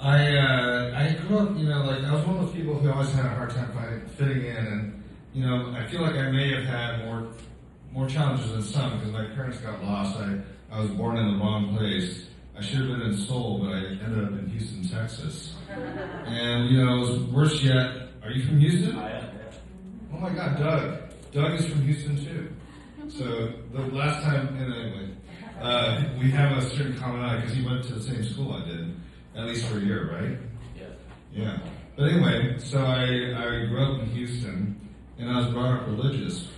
I grew up, like I was one of those people who always had a hard time fitting in, and I feel like I may have had more challenges than some because my parents got lost. I was born in the wrong place. I should have been in Seoul, but I ended up in Houston, Texas. And it was worse yet. Are you from Houston? I am. Oh my God, Doug. Doug is from Houston too. So the last time, anyway, we have a certain commonality because he went to the same school I did, at least for a year, right? Yes. Yeah. But anyway, so I grew up in Houston, and I was brought up religious,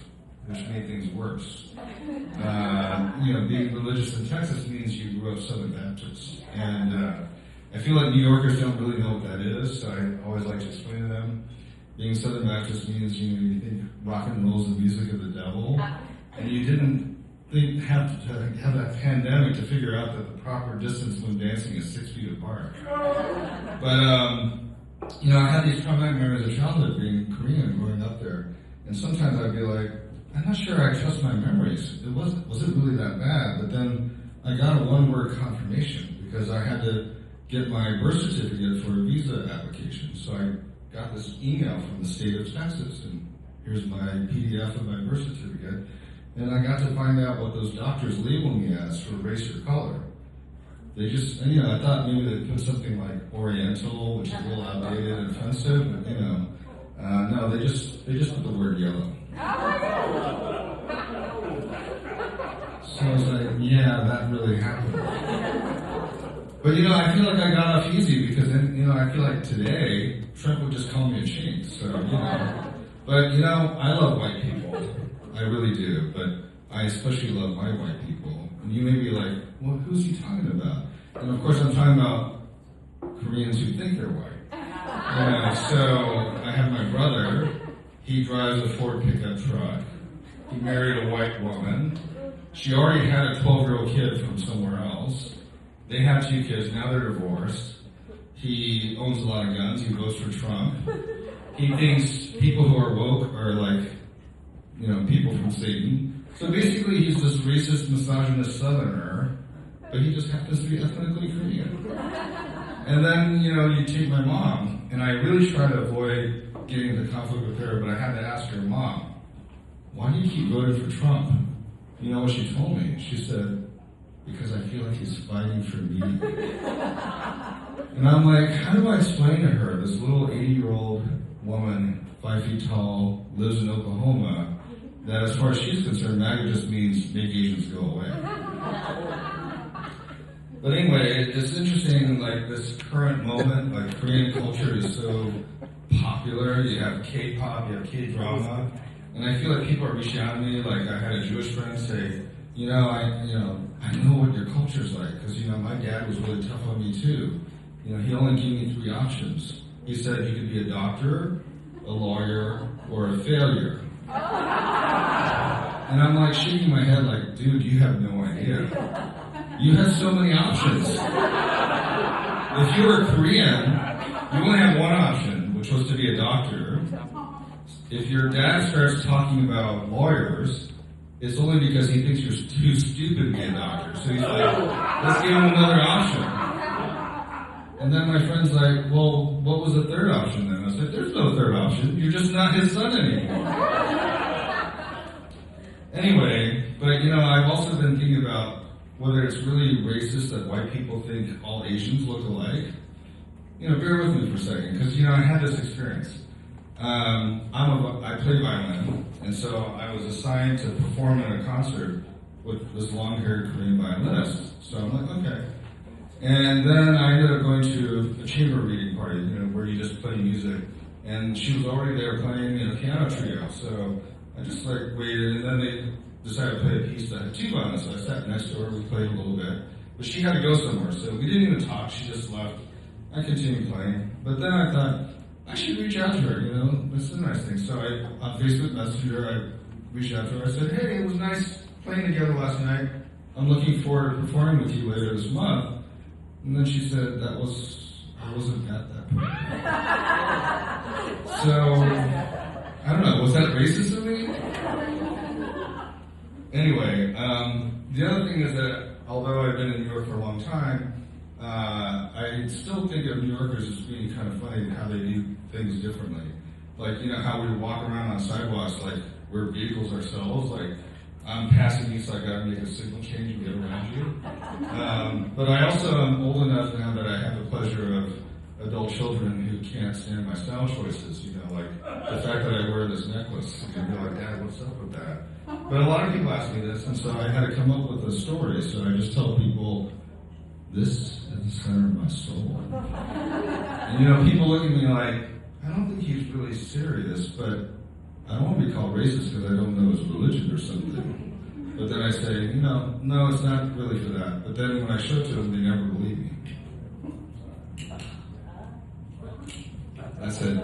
which made things worse. Being religious in Texas means you grew up Southern Baptist. And I feel like New Yorkers don't really know what that is, so I always like to explain to them. Being Southern Baptist means, you think rock and roll is the music of the devil, and you didn't have to have that pandemic to figure out that the proper distance when dancing is 6 feet apart. But, I had these traumatic memories of childhood being Korean growing up there, and sometimes I'd be like, I'm not sure I trust my memories. Was it really that bad? But then I got a one-word confirmation because I had to get my birth certificate for a visa application. So I got this email from the state of Texas, and here's my PDF of my birth certificate. And I got to find out what those doctors labeled me as for race or color. They just, I thought maybe they'd put something like Oriental, which is a little outdated and offensive, but no, they just put the word yellow. So I was like, yeah, that really happened. But I feel like I got off easy because then, I feel like today, Trent would just call me a chink, so, But, I love white people. I really do, but I especially love my white people. And you may be like, well, who's he talking about? And of course I'm talking about Koreans who think they're white. So I have my brother. He drives a Ford pickup truck. He married a white woman. She already had a 12-year-old kid from somewhere else. They have 2 kids, now they're divorced. He owns a lot of guns, he votes for Trump. He thinks people who are woke are like, people from Satan. So basically he's this racist, misogynist Southerner, but he just happens to be ethnically Korean. And then, you take my mom, and I really try to avoid getting into conflict with her, but I had to ask her, Mom, why do you keep voting for Trump? You know what she told me? She said, because I feel like he's fighting for me. And I'm like, how do I explain to her, this little 80-year-old woman, 5 feet tall, lives in Oklahoma, that as far as she's concerned, MAGA just means make Asians go away. But anyway, it's interesting, like this current moment, like Korean culture is so popular. You have K-pop, you have K-drama, and I feel like people are reaching out to me. Like I had a Jewish friend say, I know what your culture's like because my dad was really tough on me too. He only gave me 3 options. He said you could be a doctor, a lawyer, or a failure. And I'm like shaking my head like, dude, you have no idea. You have so many options. If you were Korean, you only have one option, which was to be a doctor. If your dad starts talking about lawyers, it's only because he thinks you're too stupid to be a doctor. So he's like, let's give him another option. And then my friend's like, well, what was the third option then? I said, there's no third option. You're just not his son anymore. Anyway, but I've also been thinking about whether it's really racist that white people think all Asians look alike. Bear with me for a second, because I had this experience. I play violin, and so I was assigned to perform at a concert with this long-haired Korean violinist. So I'm like, okay. And then I ended up going to a chamber reading party, where you just play music. And she was already there playing in a piano trio. So I just waited, and then they decided to play a piece that had 2 violins. So I sat next to her, we played a little bit. But she had to go somewhere, so we didn't even talk, she just left. I continued playing. But then I thought, I should reach out to her, this is a nice thing. So on Facebook Messenger, I reached out to her. I said, hey, it was nice playing together last night. I'm looking forward to performing with you later this month. And then she said, I wasn't at that point. So, I don't know, was that racist of me? Anyway, the other thing is that although I've been in New York for a long time, I still think of New Yorkers as being kind of funny how they do things differently. Like, how we walk around on sidewalks like we're vehicles ourselves. Like, I'm passing you, so I gotta make a signal change and get around you. But I also am old enough now that I have the pleasure of adult children who can't stand my style choices. Like the fact that I wear this necklace. And they're like, Dad, what's up with that? But a lot of people ask me this, and so I had to come up with a story. So I just tell people, this is the center of my soul. And people look at me like, I don't think he's really serious, but I don't want to be called racist because I don't know his religion or something. But then I say, no, it's not really for that. But then when I show it to them, they never believe me. That's it.